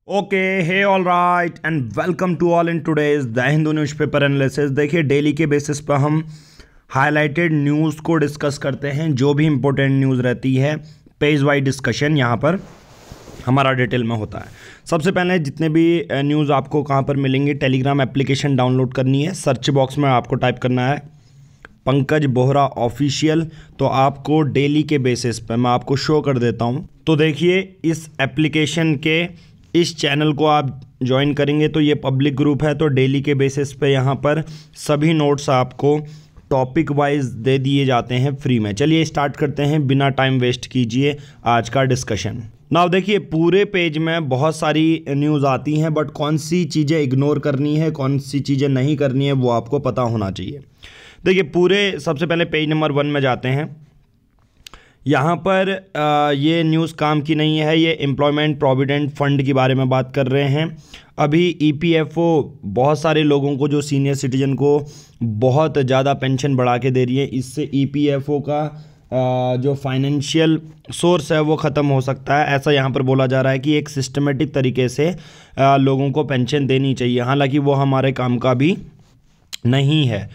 Okay hey all right and welcome to all in today's the Hindu newspaper analysis. देखिए daily के basis पर हम highlighted news को discuss करते हैं। जो भी इंपॉर्टेंट न्यूज़ रहती है पेज वाइज डिस्कशन यहाँ पर हमारा डिटेल में होता है। सबसे पहले जितने भी न्यूज़ आपको कहाँ पर मिलेंगे, टेलीग्राम एप्लीकेशन डाउनलोड करनी है। सर्च बॉक्स में आपको टाइप करना है पंकज बोहरा ऑफिशियल, तो आपको डेली के बेसिस पर मैं आपको शो कर देता हूँ। तो देखिए इस एप्लीकेशन के इस चैनल को आप ज्वाइन करेंगे तो ये पब्लिक ग्रुप है, तो डेली के बेसिस पे यहाँ पर सभी नोट्स आपको टॉपिक वाइज दे दिए जाते हैं फ्री में। चलिए स्टार्ट करते हैं बिना टाइम वेस्ट कीजिए आज का डिस्कशन। नाउ देखिए पूरे पेज में बहुत सारी न्यूज़ आती हैं, बट कौन सी चीज़ें इग्नोर करनी है, कौन सी चीज़ें नहीं करनी है, वो आपको पता होना चाहिए। देखिए पूरे सबसे पहले पेज नंबर 1 में जाते हैं। यहाँ पर ये न्यूज़ काम की नहीं है, ये एम्प्लॉयमेंट प्रोविडेंट फंड के बारे में बात कर रहे हैं। अभी ईपीएफओ बहुत सारे लोगों को, जो सीनियर सिटीजन को बहुत ज़्यादा पेंशन बढ़ा के दे रही है, इससे ईपीएफओ का जो फाइनेंशियल सोर्स है वो ख़त्म हो सकता है। ऐसा यहाँ पर बोला जा रहा है कि एक सिस्टमेटिक तरीके से लोगों को पेंशन देनी चाहिए, हालांकि वो हमारे काम का भी नहीं है।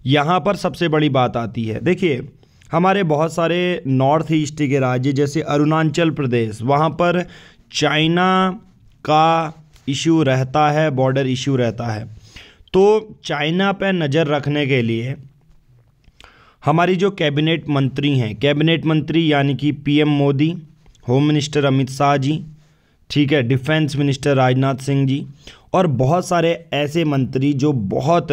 यहाँ पर सबसे बड़ी बात आती है, देखिए हमारे बहुत सारे नॉर्थ ईस्ट के राज्य जैसे अरुणाचल प्रदेश, वहाँ पर चाइना का इशू रहता है, बॉर्डर इशू रहता है। तो चाइना पर नज़र रखने के लिए हमारी जो कैबिनेट मंत्री हैं, कैबिनेट मंत्री यानी कि PM Modi, home minister Amit Shah ji, ठीक है, डिफेंस मिनिस्टर राजनाथ सिंह जी, और बहुत सारे ऐसे मंत्री जो बहुत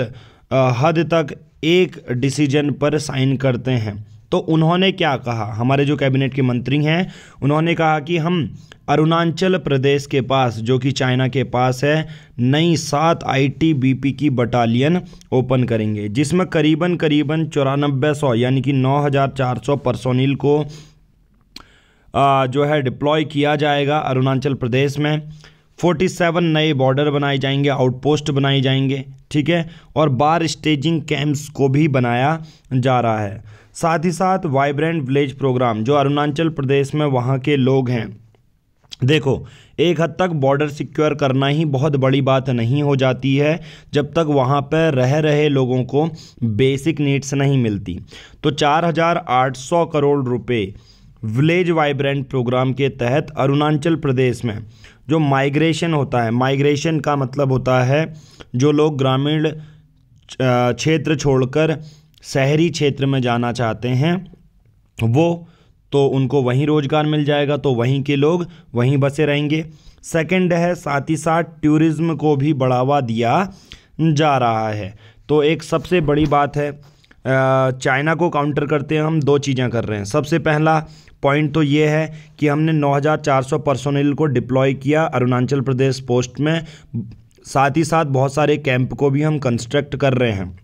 हद तक एक डिसीजन पर साइन करते हैं। तो उन्होंने क्या कहा, हमारे जो कैबिनेट के मंत्री हैं उन्होंने कहा कि हम अरुणाचल प्रदेश के पास, जो कि चाइना के पास है, नई 7 आईटीबीपी की बटालियन ओपन करेंगे, जिसमें करीबन 9400 यानी कि 9400 पर्सोनिल को जो है डिप्लॉय किया जाएगा अरुणाचल प्रदेश में। 47 नए बॉर्डर बनाए जाएंगे, आउटपोस्ट बनाए जाएंगे, ठीक है, और बार स्टेजिंग कैंप्स को भी बनाया जा रहा है। साथ ही साथ वाइब्रेंट विलेज प्रोग्राम, जो अरुणाचल प्रदेश में वहाँ के लोग हैं, देखो एक हद तक बॉर्डर सिक्योर करना ही बहुत बड़ी बात नहीं हो जाती है जब तक वहाँ पर रह रहे लोगों को बेसिक नीड्स नहीं मिलती। तो 4800 करोड़ रुपए विलेज वाइब्रेंट प्रोग्राम के तहत अरुणाचल प्रदेश में जो माइग्रेशन होता है, माइग्रेशन का मतलब होता है जो लोग ग्रामीण क्षेत्र छोड़कर शहरी क्षेत्र में जाना चाहते हैं, वो तो उनको वहीं रोजगार मिल जाएगा, तो वहीं के लोग वहीं बसे रहेंगे। सेकंड है, साथ ही साथ टूरिज्म को भी बढ़ावा दिया जा रहा है। तो एक सबसे बड़ी बात है, चाइना को काउंटर करते हैं हम 2 चीज़ें कर रहे हैं। सबसे पहला पॉइंट तो ये है कि हमने 9400 पर्सोनिल को डिप्लॉय किया अरुणाचल प्रदेश पोस्ट में, साथ ही साथ बहुत सारे कैंप को भी हम कंस्ट्रक्ट कर रहे हैं।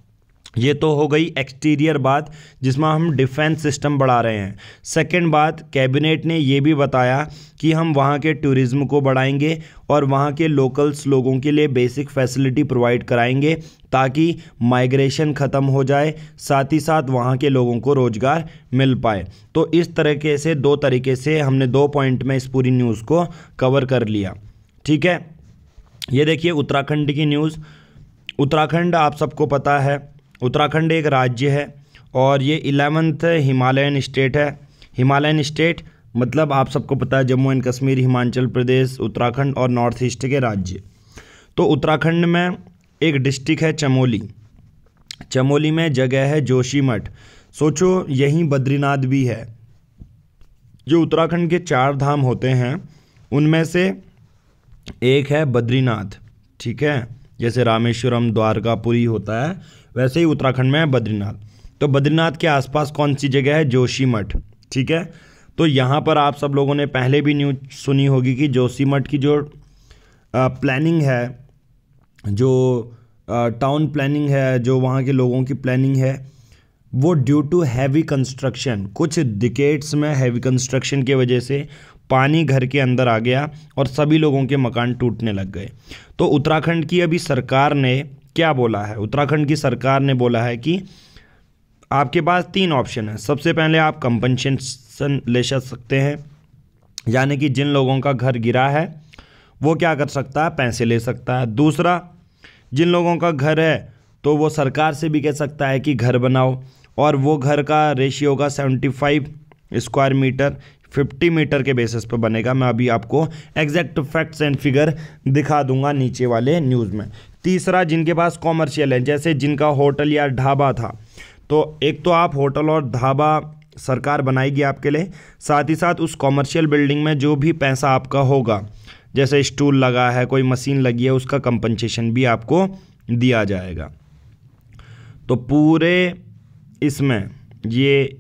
ये तो हो गई एक्सटीरियर बात, जिसमें हम डिफेंस सिस्टम बढ़ा रहे हैं। सेकंड बात, कैबिनेट ने ये भी बताया कि हम वहाँ के टूरिज्म को बढ़ाएंगे और वहाँ के लोकल्स लोगों के लिए बेसिक फैसिलिटी प्रोवाइड कराएंगे ताकि माइग्रेशन ख़त्म हो जाए, साथ ही साथ वहाँ के लोगों को रोज़गार मिल पाए। तो इस तरीके से 2 तरीके से हमने 2 पॉइंट में इस पूरी न्यूज़ को कवर कर लिया, ठीक है। ये देखिए उत्तराखंड की न्यूज़। उत्तराखंड आप सबको पता है, उत्तराखंड एक राज्य है और ये 11th हिमालयन स्टेट है। हिमालयन स्टेट मतलब आप सबको पता है जम्मू एंड कश्मीर, हिमाचल प्रदेश, उत्तराखंड और नॉर्थ ईस्ट के राज्य। तो उत्तराखंड में एक डिस्ट्रिक्ट है चमोली, चमोली में जगह है जोशीमठ। सोचो यहीं बद्रीनाथ भी है। जो उत्तराखंड के 4 धाम होते हैं उनमें से एक है बद्रीनाथ, ठीक है, जैसे रामेश्वरम, द्वारकापुरी होता है, वैसे ही उत्तराखंड में है बद्रीनाथ। तो बद्रीनाथ के आसपास कौन सी जगह है, जोशीमठ, ठीक है। तो यहाँ पर आप सब लोगों ने पहले भी न्यूज़ सुनी होगी कि जोशीमठ की जो प्लानिंग है, जो टाउन प्लानिंग है, जो वहाँ के लोगों की प्लानिंग है, वो ड्यू टू हैवी कंस्ट्रक्शन, कुछ डिकेड्स में हैवी कंस्ट्रक्शन की वजह से पानी घर के अंदर आ गया और सभी लोगों के मकान टूटने लग गए। तो उत्तराखंड की अभी सरकार ने क्या बोला है, उत्तराखंड की सरकार ने बोला है कि आपके पास 3 ऑप्शन है। सबसे पहले आप कंपनसेशन ले सकते हैं, यानी कि जिन लोगों का घर गिरा है वो क्या कर सकता है, पैसे ले सकता है। दूसरा, जिन लोगों का घर है तो वो सरकार से भी कह सकता है कि घर बनाओ, और वो घर का रेशियो का 75 स्क्वायर मीटर 50 मीटर के बेसिस पर बनेगा। मैं अभी आपको एग्जैक्ट फैक्ट्स एंड फिगर दिखा दूंगा नीचे वाले न्यूज़ में। तीसरा, जिनके पास कॉमर्शियल है, जैसे जिनका होटल या ढाबा था, तो एक तो आप होटल और ढाबा सरकार बनाएगी आपके लिए, साथ ही साथ उस कॉमर्शियल बिल्डिंग में जो भी पैसा आपका होगा, जैसे स्टूल लगा है, कोई मशीन लगी है, उसका कंपनसेशन भी आपको दिया जाएगा। तो पूरे इसमें ये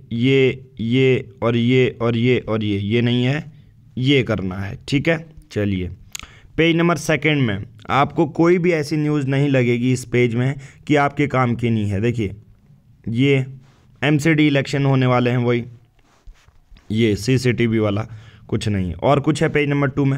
और ये नहीं है, ये करना है, ठीक है। चलिए, पेज नंबर 2 में आपको कोई भी ऐसी न्यूज़ नहीं लगेगी इस पेज में कि आपके काम की नहीं है। देखिए, ये एमसीडी इलेक्शन होने वाले हैं, वही ये सीसीटीवी वाला, कुछ नहीं है। और कुछ है पेज नंबर 2 में,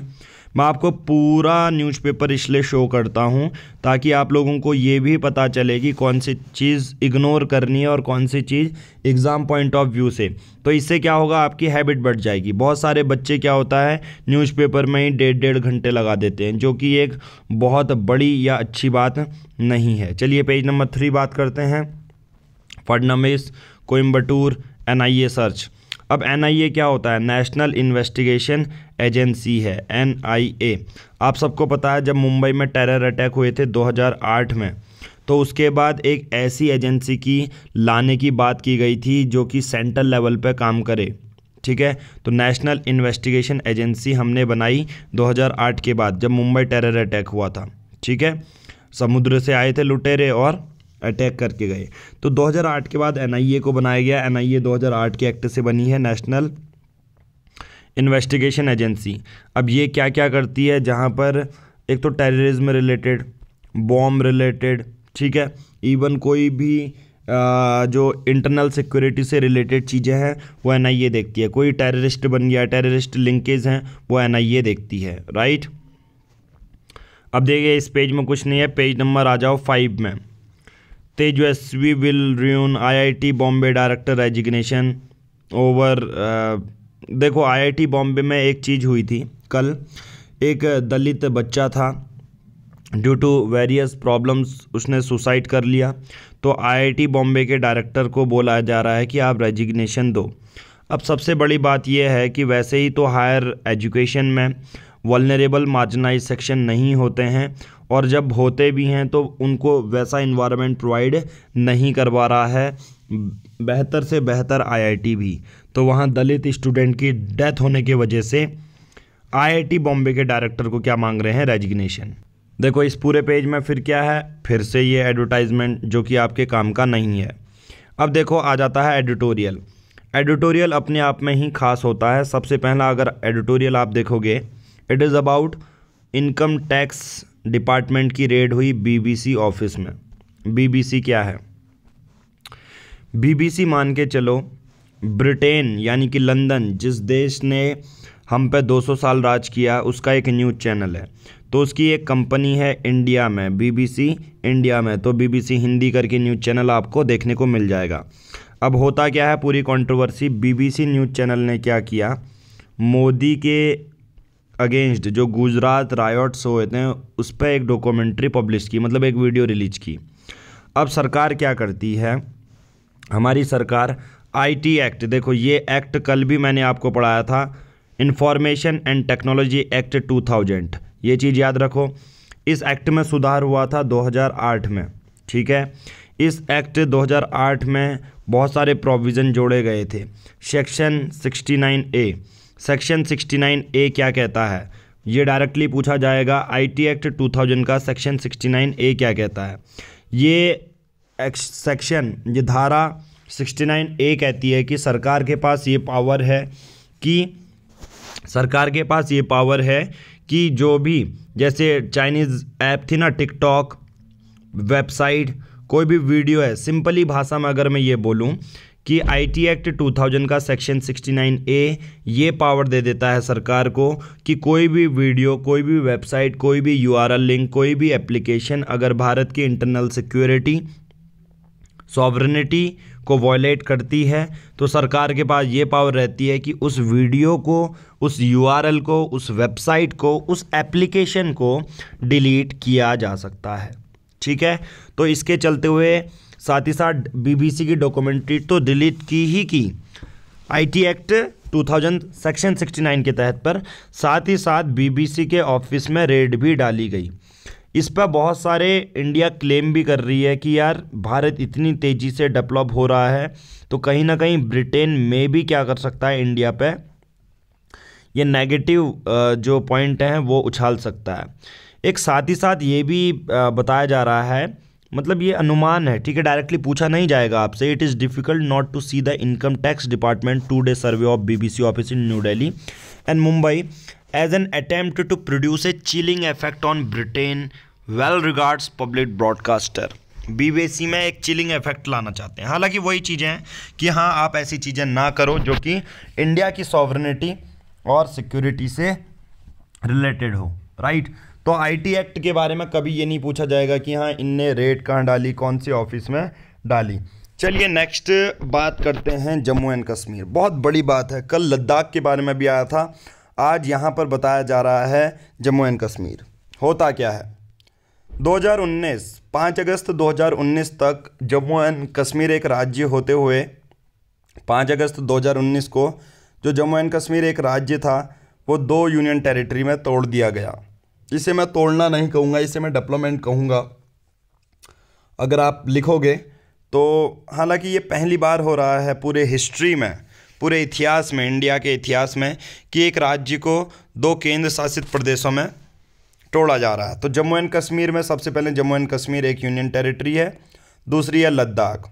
मैं आपको पूरा न्यूज़पेपर इसलिए शो करता हूं ताकि आप लोगों को ये भी पता चले कि कौन सी चीज़ इग्नोर करनी है और कौन सी चीज़ एग्ज़ाम पॉइंट ऑफ व्यू से। तो इससे क्या होगा, आपकी हैबिट बढ़ जाएगी। बहुत सारे बच्चे क्या होता है, न्यूज़पेपर में ही 1.5 घंटे लगा देते हैं, जो कि एक बहुत बड़ी या अच्छी बात नहीं है। चलिए पेज नंबर 3 बात करते हैं। Fadnavis Coimbatore NIA search. अब NIA क्या होता है, नेशनल इन्वेस्टिगेशन एजेंसी है, NIA। आप सबको पता है जब मुंबई में टेरर अटैक हुए थे 2008 में, तो उसके बाद एक ऐसी एजेंसी की लाने की बात की गई थी जो कि सेंट्रल लेवल पे काम करे, ठीक है। तो नेशनल इन्वेस्टिगेशन एजेंसी हमने बनाई 2008 के बाद, जब मुंबई टेरर अटैक हुआ था, ठीक है। समुद्र से आए थे लुटेरे और अटैक करके गए। तो 2008 के बाद NIA को बनाया गया। NIA 2008 के एक्ट से बनी है, नेशनल इन्वेस्टिगेशन एजेंसी। अब ये क्या क्या करती है, जहाँ पर एक तो टेररिज्म रिलेटेड, बॉम्ब रिलेटेड, ठीक है, इवन कोई भी जो इंटरनल सिक्योरिटी से रिलेटेड चीज़ें हैं वो NIA देखती है। कोई टेररिस्ट बन गया, टेररिस्ट लिंकेज हैं, वो NIA देखती है, राइट। अब देखिए, इस पेज में कुछ नहीं है, पेज नंबर आ जाओ 5 में। Tejasvi will ruin IIT Bombay director resignation over. देखो, IIT बॉम्बे में एक चीज़ हुई थी कल, एक दलित बच्चा था, ड्यू टू वेरियस प्रॉब्लम्स उसने सुसाइड कर लिया। तो IIT बॉम्बे के डायरेक्टर को बोला जा रहा है कि आप रेजिग्नेशन दो। अब सबसे बड़ी बात यह है कि वैसे ही तो हायर एजुकेशन में वल्नरेबल मार्जिनाइज सेक्शन नहीं होते हैं, और जब होते भी हैं तो उनको वैसा इन्वायरमेंट प्रोवाइड नहीं करवा रहा है बेहतर से बेहतर IIT भी। तो वहाँ दलित स्टूडेंट की डेथ होने की वजह से IIT बॉम्बे के डायरेक्टर को क्या मांग रहे हैं, रेजिग्नेशन। देखो, इस पूरे पेज में फिर क्या है, फिर से ये एडवर्टाइजमेंट जो कि आपके काम का नहीं है। अब देखो, आ जाता है एडिटोरियल। एडिटोरियल अपने आप में ही खास होता है। सबसे पहला अगर एडिटोरियल आप देखोगे, it is about income tax department की रेड हुई BBC ऑफिस में। BBC क्या है, BBC मान के चलो ब्रिटेन यानी कि लंदन, जिस देश ने हम पे 200 साल राज किया, उसका एक न्यूज़ चैनल है। तो उसकी एक कंपनी है इंडिया में, BBC इंडिया में। तो BBC हिंदी करके न्यूज़ चैनल आपको देखने को मिल जाएगा। अब होता क्या है, पूरी कंट्रोवर्सी, BBC न्यूज़ चैनल ने क्या किया, मोदी के अगेंस्ट जो गुजरात रायोट्स हुए थे उस पर एक डॉक्यूमेंट्री पब्लिश की, मतलब एक वीडियो रिलीज की। अब सरकार क्या करती है, हमारी सरकार IT एक्ट, देखो ये एक्ट कल भी मैंने आपको पढ़ाया था, इंफॉर्मेशन एंड टेक्नोलॉजी एक्ट 2000, ये चीज़ याद रखो। इस एक्ट में सुधार हुआ था 2008 में, ठीक है। इस एक्ट 2008 में बहुत सारे प्रोविज़न जोड़े गए थे। सेक्शन 69A, सेक्शन 69A क्या कहता है, ये डायरेक्टली पूछा जाएगा। IT एक्ट 2000 का सेक्शन 69A क्या कहता है, ये सेक्शन, ये धारा 69A कहती है कि सरकार के पास ये पावर है कि जो भी, जैसे चाइनीज़ ऐप थी ना टिकटॉक, वेबसाइट, कोई भी वीडियो है, सिंपली भाषा में अगर मैं ये बोलूँ कि IT एक्ट 2000 का सेक्शन 69A ये पावर दे देता है सरकार को कि कोई भी वीडियो, कोई भी वेबसाइट, कोई भी URL लिंक, कोई भी एप्लीकेशन अगर भारत की इंटरनल सिक्योरिटी सॉवरेनिटी को वॉयलेट करती है तो सरकार के पास ये पावर रहती है कि उस वीडियो को, उस यूआरएल को, उस वेबसाइट को, उस एप्लीकेशन को डिलीट किया जा सकता है। ठीक है, तो इसके चलते हुए साथ ही साथ बीबीसी की डॉक्यूमेंट्री तो डिलीट की आईटी एक्ट 2000 सेक्शन 69 के तहत पर, साथ ही साथ बीबीसी के ऑफिस में रेड भी डाली गई। इस पर बहुत सारे इंडिया क्लेम भी कर रही है कि यार भारत इतनी तेज़ी से डेवलप हो रहा है तो कहीं ना कहीं ब्रिटेन में भी क्या कर सकता है, इंडिया पे ये नेगेटिव जो पॉइंट हैं वो उछाल सकता है। एक साथ ही साथ ये भी बताया जा रहा है, मतलब ये अनुमान है, ठीक है, डायरेक्टली पूछा नहीं जाएगा आपसे। It is difficult not to see the income tax department 2-day survey of BBC office in New Delhi and Mumbai as an attempt to produce a chilling effect on Britain well regards public broadcaster। BBC में एक chilling effect लाना चाहते हैं। हालांकि वही चीज़ें हैं कि हाँ आप ऐसी चीज़ें ना करो जो कि इंडिया की सॉवरेनिटी और सिक्योरिटी से रिलेटेड हो, राइट। तो आईटी एक्ट के बारे में कभी ये नहीं पूछा जाएगा कि हाँ इनने रेड कहाँ डाली, कौन सी ऑफिस में डाली। चलिए नेक्स्ट बात करते हैं जम्मू एंड कश्मीर। बहुत बड़ी बात है, कल लद्दाख के बारे में भी आया था, आज यहाँ पर बताया जा रहा है जम्मू एंड कश्मीर। होता क्या है, 2019 5 अगस्त 2019 तक जम्मू एंड कश्मीर एक राज्य होते हुए 5 अगस्त 2019 को जो जम्मू एंड कश्मीर एक राज्य था वो 2 यूनियन टेरिटरी में तोड़ दिया गया। इसे मैं तोड़ना नहीं कहूँगा, इसे मैं डेवलपमेंट कहूँगा अगर आप लिखोगे तो। हालांकि ये पहली बार हो रहा है पूरे हिस्ट्री में, पूरे इतिहास में, इंडिया के इतिहास में कि एक राज्य को 2 केंद्र शासित प्रदेशों में तोड़ा जा रहा है। तो जम्मू एंड कश्मीर में सबसे पहले जम्मू एंड कश्मीर एक यूनियन टेरिटरी है, दूसरी है लद्दाख।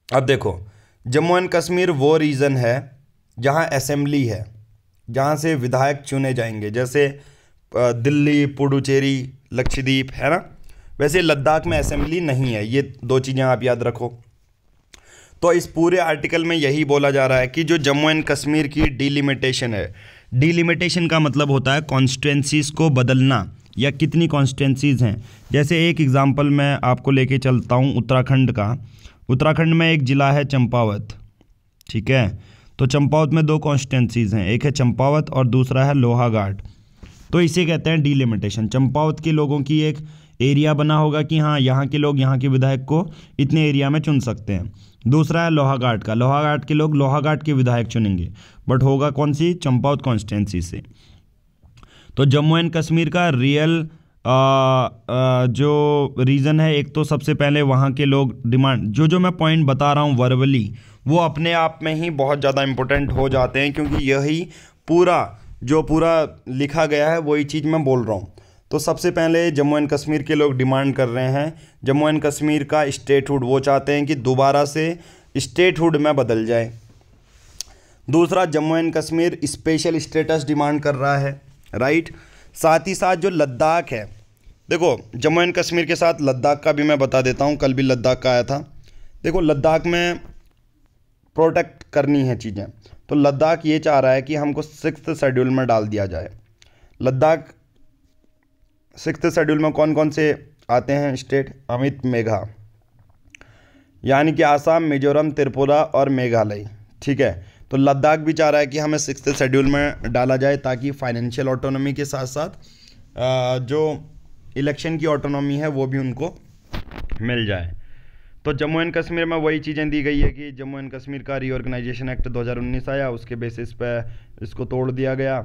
अब देखो जम्मू एंड कश्मीर वो रीजन है जहां असेंबली है, जहां से विधायक चुने जाएंगे, जैसे दिल्ली, पुडुचेरी, लक्षद्वीप है ना, वैसे लद्दाख में असेंबली नहीं है। ये 2 चीज़ें आप याद रखो। तो इस पूरे आर्टिकल में यही बोला जा रहा है कि जो जम्मू एंड कश्मीर की डिलिमिटेशन है, डिलिमिटेशन का मतलब होता है कॉन्स्टिट्यूंसीज़ को बदलना या कितनी कॉन्स्टिट्यूंसीज़ हैं। जैसे एक एग्जांपल मैं आपको लेके चलता हूँ उत्तराखंड का। उत्तराखंड में एक ज़िला है चंपावत, ठीक है, तो चंपावत में 2 कॉन्स्टिट्यूंसीज़ हैं, एक है चंपावत और दूसरा है लोहाघाट। तो इसे कहते हैं डिलिमिटेशन। चंपावत के लोगों की एक एरिया बना होगा कि हाँ यहाँ के लोग यहाँ के विधायक को इतने एरिया में चुन सकते हैं। दूसरा है लोहाघाट का, लोहाघाट के लोग लोहाघाट के विधायक चुनेंगे, बट होगा कौन सी, चंपावत कॉन्स्टिट्यूंसी से। तो जम्मू एंड कश्मीर का रियल जो रीज़न है, एक तो सबसे पहले वहाँ के लोग डिमांड, जो मैं पॉइंट बता रहा हूँ वर्बली, वो अपने आप में ही बहुत ज़्यादा इम्पोर्टेंट हो जाते हैं, क्योंकि यही पूरा लिखा गया है वही चीज़ मैं बोल रहा हूँ। तो सबसे पहले जम्मू एंड कश्मीर के लोग डिमांड कर रहे हैं जम्मू एंड कश्मीर का स्टेटहुड, वो चाहते हैं कि दोबारा से स्टेटहुड में बदल जाए। दूसरा, Jammu and Kashmir special status demand कर रहा है, राइट। साथ ही साथ जो लद्दाख है, देखो जम्मू एंड कश्मीर के साथ लद्दाख का भी मैं बता देता हूँ, कल भी लद्दाख का आया था। देखो लद्दाख में प्रोटेक्ट करनी है चीज़ें, तो लद्दाख ये चाह रहा है कि हमको 6th शेड्यूल में डाल दिया जाए। लद्दाख 6th शेड्यूल में कौन कौन से आते हैं स्टेट, अमित मेघा, यानी कि आसाम, मिजोरम, त्रिपुरा और मेघालय, ठीक है। तो लद्दाख भी चाह रहा है कि हमें 6th शेड्यूल में डाला जाए ताकि फाइनेंशियल ऑटोनॉमी के साथ साथ जो इलेक्शन की ऑटोनॉमी है वो भी उनको मिल जाए। तो जम्मू एंड कश्मीर में वही चीज़ें दी गई है कि जम्मू एंड कश्मीर का रीऑर्गेनाइजेशन एक्ट 2019 आया, उसके बेसिस पे इसको तोड़ दिया गया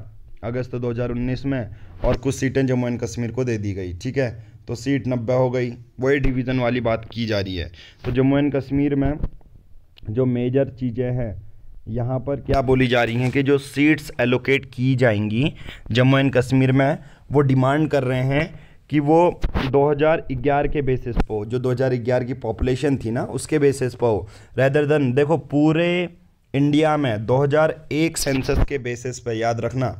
अगस्त 2019 में, और कुछ सीटें जम्मू एंड कश्मीर को दे दी गई, ठीक है। तो सीट 90 हो गई, वही डिवीज़न वाली बात की जा रही है। तो जम्मू एंड कश्मीर में जो मेजर चीज़ें हैं यहाँ पर क्या बोली जा रही हैं कि जो सीट्स एलोकेट की जाएंगी जम्मू एंड कश्मीर में, वो डिमांड कर रहे हैं कि वो 2011 के बेसिस पर हो, जो 2011 की पॉपुलेशन थी ना उसके बेसिस पर हो, रेदर देन देखो पूरे इंडिया में 2001 सेंसस के बेसिस पे, याद रखना।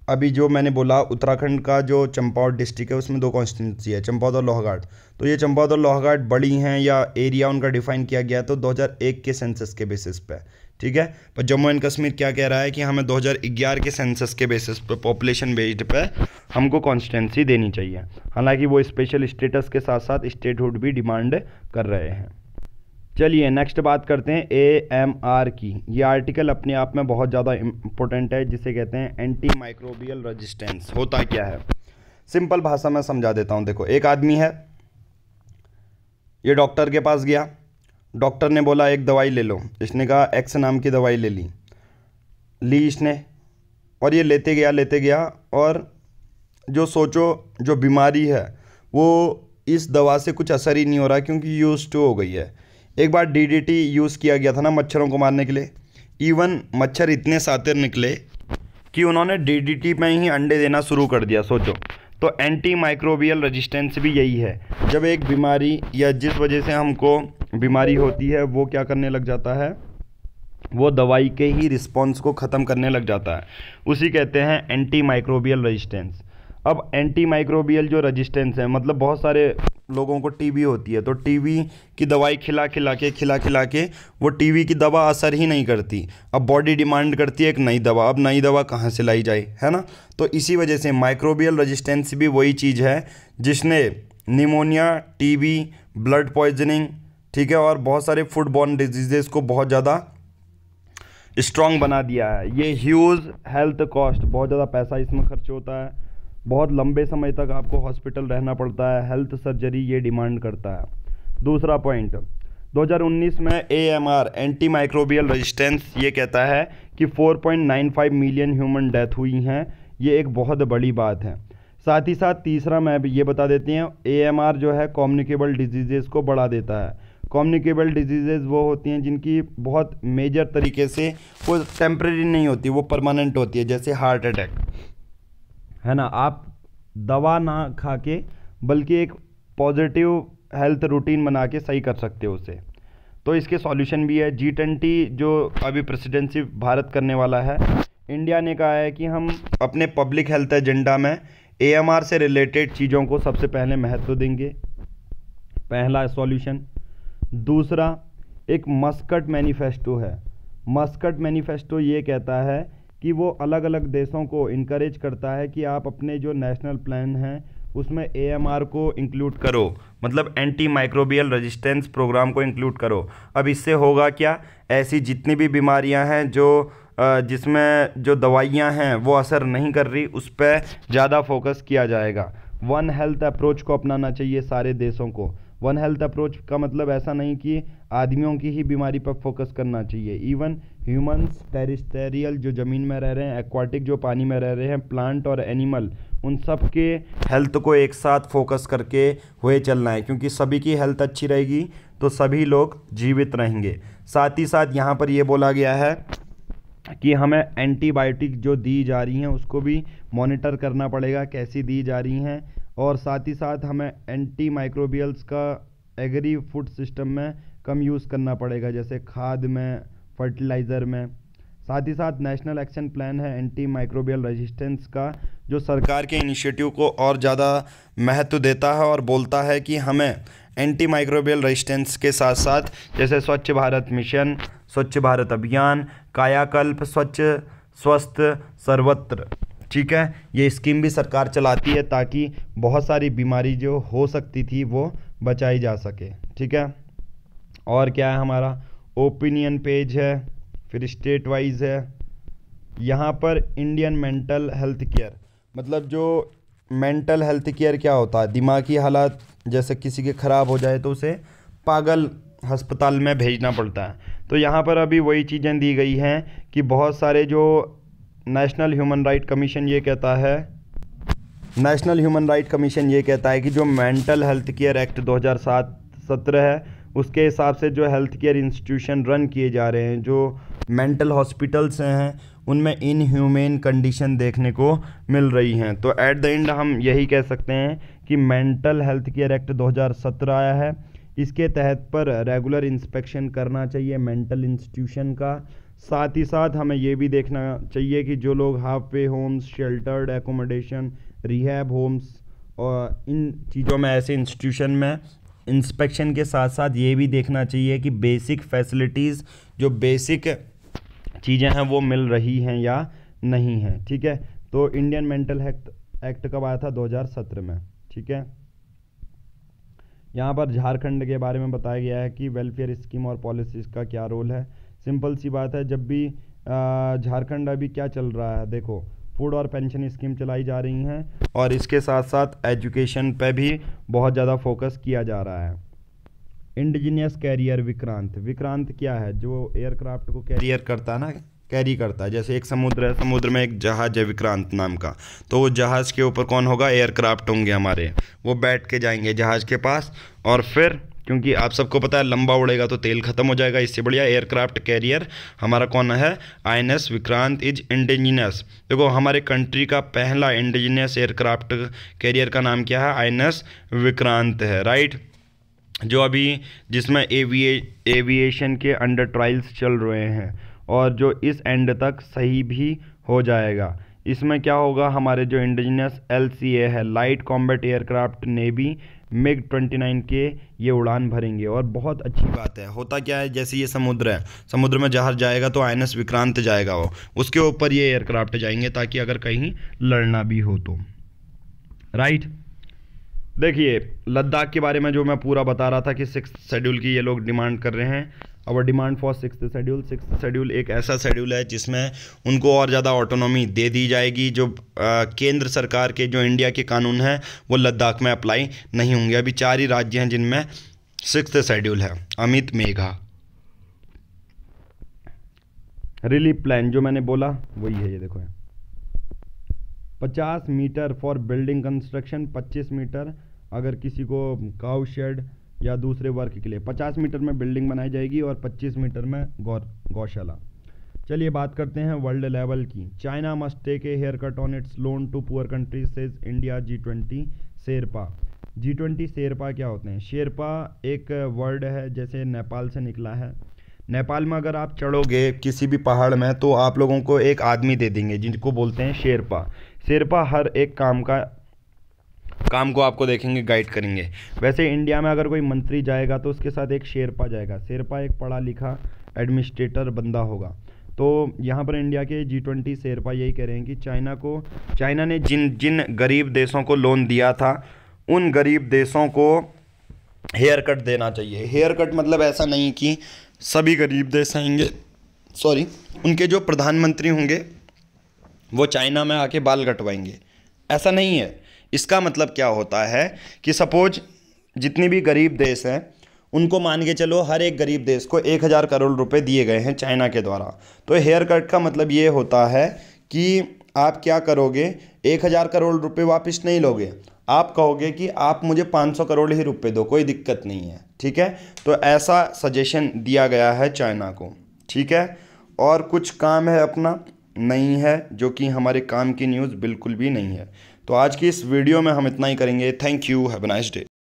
अभी जो मैंने बोला उत्तराखंड का जो चंपावत डिस्ट्रिक्ट है उसमें 2 कॉन्स्टिट्यूंसी है, चंपावत और लोहाघाट। तो ये चंपावत और लोहाघाट बड़ी हैं या एरिया उनका डिफाइन किया गया तो 2001 के सेंसस के बेसिस पे, ठीक है। पर जम्मू एंड कश्मीर क्या कह रहा है कि हमें 2011 के सेंसस के बेसिस पे, पॉपुलेशन बेस्ड पे हमको कॉन्स्टिट्यूंसी देनी चाहिए। हालांकि वो स्पेशल स्टेटस के साथ साथ स्टेटहुड भी डिमांड कर रहे हैं। चलिए नेक्स्ट बात करते हैं AMR की। ये आर्टिकल अपने आप में बहुत ज़्यादा इम्पोर्टेंट है, जिसे कहते हैं एंटी माइक्रोबियल रेजिस्टेंस। होता क्या है, सिंपल भाषा में समझा देता हूँ। देखो, एक आदमी है, ये डॉक्टर के पास गया, डॉक्टर ने बोला एक दवाई ले लो। इसने कहा एक्स नाम की दवाई ले ली इसने, और ये लेते गया और जो सोचो जो बीमारी है वो इस दवा से कुछ असर ही नहीं हो रहा, क्योंकि यूज टू हो गई है। एक बार DDT यूज़ किया गया था ना मच्छरों को मारने के लिए, इवन मच्छर इतने शातिर निकले कि उन्होंने DDT में ही अंडे देना शुरू कर दिया, सोचो। तो एंटी माइक्रोबियल रेजिस्टेंस भी यही है, जब एक बीमारी या जिस वजह से हमको बीमारी होती है वो क्या करने लग जाता है, वो दवाई के ही रिस्पॉन्स को ख़त्म करने लग जाता है, उसी कहते हैं एंटी माइक्रोबियल रेजिस्टेंस। अब एंटी माइक्रोबियल जो रेजिस्टेंस है, मतलब बहुत सारे लोगों को टीबी होती है, तो टीबी की दवाई खिला खिला के वो टीबी की दवा असर ही नहीं करती। अब बॉडी डिमांड करती है एक नई दवा, अब नई दवा कहाँ से लाई जाए, है ना। तो इसी वजह से माइक्रोबियल रेजिस्टेंस भी वही चीज़ है जिसने निमोनिया, टीबी, ब्लड पॉइजनिंग, ठीक है, और बहुत सारे फूड बॉर्न डिजीजेस को बहुत ज़्यादा स्ट्रॉन्ग बना दिया है। ये ह्यूज हेल्थ कॉस्ट, बहुत ज़्यादा पैसा इसमें खर्च होता है, बहुत लंबे समय तक आपको हॉस्पिटल रहना पड़ता है, हेल्थ सर्जरी ये डिमांड करता है। दूसरा पॉइंट, 2019 में AMR एंटी माइक्रोबियल रेजिस्टेंस ये कहता है कि 4.95 मिलियन ह्यूमन डेथ हुई हैं। ये एक बहुत बड़ी बात है। साथ ही साथ तीसरा मैं भी ये बता देते हैं, AMR जो है कम्युनिकेबल डिजीज़ेस को बढ़ा देता है। कम्युनिकेबल डिजीज़ेस वो होती हैं जिनकी बहुत मेजर तरीके से वो टेम्परेरी नहीं होती, वो परमानेंट होती है, जैसे हार्ट अटैक, है ना। आप दवा ना खा के बल्कि एक पॉजिटिव हेल्थ रूटीन बना के सही कर सकते हो उसे। तो इसके सॉल्यूशन भी है। G20 जो अभी प्रेसिडेंसी भारत करने वाला है, इंडिया ने कहा है कि हम अपने पब्लिक हेल्थ एजेंडा में AMR से रिलेटेड चीज़ों को सबसे पहले महत्व देंगे, पहला सॉल्यूशन। दूसरा, एक मस्कट मैनिफेस्टो है। मस्कट मैनिफेस्टो ये कहता है कि वो अलग अलग देशों को इनकरेज करता है कि आप अपने जो नेशनल प्लान हैं उसमें AMR को इंक्लूड करो, मतलब एंटी माइक्रोबियल रेजिस्टेंस प्रोग्राम को इंक्लूड करो। अब इससे होगा क्या, ऐसी जितनी भी बीमारियां हैं जो जिसमें जो दवाइयां हैं वो असर नहीं कर रही, उस पर ज़्यादा फोकस किया जाएगा। वन हेल्थ अप्रोच को अपनाना चाहिए सारे देशों को। वन हेल्थ अप्रोच का मतलब ऐसा नहीं कि आदमियों की ही बीमारी पर फोकस करना चाहिए, इवन ह्यूमंस, टेरिस्टेरियल जो ज़मीन में रह रहे हैं, एक्वाटिक जो पानी में रह रहे हैं, प्लांट और एनिमल, उन सब के हेल्थ को एक साथ फोकस करके हुए चलना है, क्योंकि सभी की हेल्थ अच्छी रहेगी तो सभी लोग जीवित रहेंगे। साथ ही साथ यहाँ पर ये बोला गया है कि हमें एंटीबायोटिक जो दी जा रही हैं उसको भी मॉनिटर करना पड़ेगा, कैसी दी जा रही हैं, और साथ ही साथ हमें एंटी माइक्रोबियल्स का एग्री फूड सिस्टम में कम यूज़ करना पड़ेगा, जैसे खाद में, फर्टिलाइज़र में। साथ ही साथ नेशनल एक्शन प्लान है एंटी माइक्रोबियल रेजिस्टेंस का, जो सरकार के इनिशिएटिव को और ज़्यादा महत्व देता है और बोलता है कि हमें एंटी माइक्रोबियल रेजिस्टेंस के साथ साथ जैसे स्वच्छ भारत मिशन, स्वच्छ भारत अभियान, कायाकल्प, स्वच्छ स्वस्थ सर्वत्र, ठीक है, ये स्कीम भी सरकार चलाती है ताकि बहुत सारी बीमारी जो हो सकती थी वो बचाई जा सके, ठीक है। और क्या है, हमारा ओपिनियन पेज है, फिर स्टेट वाइज है। यहाँ पर इंडियन मेंटल हेल्थ केयर, मतलब जो मेंटल हेल्थ केयर क्या होता है, दिमागी हालात जैसे किसी के ख़राब हो जाए तो उसे पागल अस्पताल में भेजना पड़ता है। तो यहाँ पर अभी वही चीज़ें दी गई हैं कि बहुत सारे जो नेशनल ह्यूमन राइट कमीशन ये कहता है, नेशनल ह्यूमन राइट कमीशन ये कहता है कि जो मेंटल हेल्थ केयर एक्ट 2017 है उसके हिसाब से जो हेल्थ केयर इंस्टीट्यूशन रन किए जा रहे हैं, जो मेंटल हॉस्पिटल्स हैं, उनमें इनह्यूमेन कंडीशन देखने को मिल रही हैं। तो एट द एंड हम यही कह सकते हैं कि मेंटल हेल्थ केयर एक्ट 2017 आया है, इसके तहत पर रेगुलर इंस्पेक्शन करना चाहिए मेंटल इंस्टीट्यूशन का। साथ ही साथ हमें ये भी देखना चाहिए कि जो लोग half way homes, sheltered accommodation, rehab homes और इन चीज़ों में, ऐसे इंस्टीट्यूशन में इंस्पेक्शन के साथ साथ ये भी देखना चाहिए कि बेसिक फैसिलिटीज़, जो बेसिक चीज़ें हैं वो मिल रही हैं या नहीं हैं। ठीक है, तो इंडियन मेंटल हेल्थ एक्ट कब आया था? 2017 में। ठीक है, यहाँ पर झारखंड के बारे में बताया गया है कि वेलफेयर स्कीम और पॉलिसीज का क्या रोल है। सिंपल सी बात है, जब भी झारखंड अभी क्या चल रहा है, देखो फूड और पेंशन स्कीम चलाई जा रही हैं और इसके साथ साथ एजुकेशन पे भी बहुत ज़्यादा फोकस किया जा रहा है। इंडिजीनियस कैरियर विक्रांत, विक्रांत क्या है? जो एयरक्राफ्ट को कैरियर करता है ना, कैरी करता है। जैसे एक समुद्र है, समुद्र में एक जहाज है विक्रांत नाम का, तो वो जहाज़ के ऊपर कौन होगा? एयरक्राफ्ट होंगे हमारे, वो बैठ के जाएंगे जहाज़ के पास, और फिर क्योंकि आप सबको पता है लंबा उड़ेगा तो तेल खत्म हो जाएगा, इससे बढ़िया एयरक्राफ्ट कैरियर हमारा कौन है? INS Vikrant is indigenous. देखो हमारे कंट्री का पहला इंडिजीनियस एयरक्राफ्ट कैरियर का नाम क्या है? INS विक्रांत है, राइट। जो अभी जिसमें एविएशन के अंडर ट्रायल्स चल रहे हैं और जो इस एंड तक सही भी हो जाएगा। इसमें क्या होगा? हमारे जो इंडिजिनियस LCA है, light combat aircraft navy MiG-29 के ये उड़ान भरेंगे। और बहुत अच्छी बात है। होता क्या है, जैसे ये समुद्र है, समुद्र में जहाज जाएगा तो INS विक्रांत जाएगा, वो उसके ऊपर ये एयरक्राफ्ट जाएंगे ताकि अगर कहीं लड़ना भी हो तो, राइट। देखिए लद्दाख के बारे में जो मैं पूरा बता रहा था कि 6th शेड्यूल की ये लोग डिमांड कर रहे हैं। और demand for 6th schedule, 6th schedule एक ऐसा शेड्यूल है जिसमें उनको और ज़्यादा ऑटोनॉमी दे दी जाएगी। जो केंद्र सरकार के जो इंडिया के कानून हैं वो लद्दाख में अप्लाई नहीं होंगे। अभी 4 ही राज्य हैं जिनमें 6th शेड्यूल है। अमित मेघा, रिलीफ प्लान जो मैंने बोला वही है, ये देखो है 50 metre for building construction, 25 metre अगर किसी को काउ शेड या दूसरे वर्क के लिए 50 मीटर में बिल्डिंग बनाई जाएगी और 25 मीटर में गौशाला। चलिए बात करते हैं वर्ल्ड लेवल की। China must take a hair cut on its loan to poor countries says India G20 sherpa. G20 sherpa क्या होते हैं? शेरपा एक वर्ड है, जैसे नेपाल से निकला है। नेपाल में अगर आप चढ़ोगे किसी भी पहाड़ में तो आप लोगों को एक आदमी दे देंगे जिनको बोलते हैं शेरपा। शेरपा हर एक काम को आपको देखेंगे, गाइड करेंगे। वैसे इंडिया में अगर कोई मंत्री जाएगा तो उसके साथ एक शेरपा जाएगा। शेरपा एक पढ़ा लिखा एडमिनिस्ट्रेटर बंदा होगा। तो यहाँ पर इंडिया के G20 शेरपा यही कह रहे हैं कि चाइना ने जिन गरीब देशों को लोन दिया था उन गरीब देशों को हेयर कट देना चाहिए। हेयर कट मतलब ऐसा नहीं कि सभी गरीब देश आएंगे, सॉरी, उनके जो प्रधानमंत्री होंगे वो चाइना में आके बाल कटवाएंगे, ऐसा नहीं है। इसका मतलब क्या होता है कि सपोज जितने भी गरीब देश हैं उनको मान के चलो हर एक गरीब देश को 1000 करोड़ रुपए दिए गए हैं चाइना के द्वारा। तो हेयर कट का मतलब ये होता है कि आप क्या करोगे, 1000 करोड़ रुपए वापस नहीं लोगे, आप कहोगे कि आप मुझे 500 करोड़ ही रुपए दो, कोई दिक्कत नहीं है। ठीक है, तो ऐसा सजेशन दिया गया है चाइना को। ठीक है, और कुछ काम है अपना नहीं है जो कि हमारे काम की न्यूज़ बिल्कुल भी नहीं है। तो आज की इस वीडियो में हम इतना ही करेंगे। Thank you, have a nice day.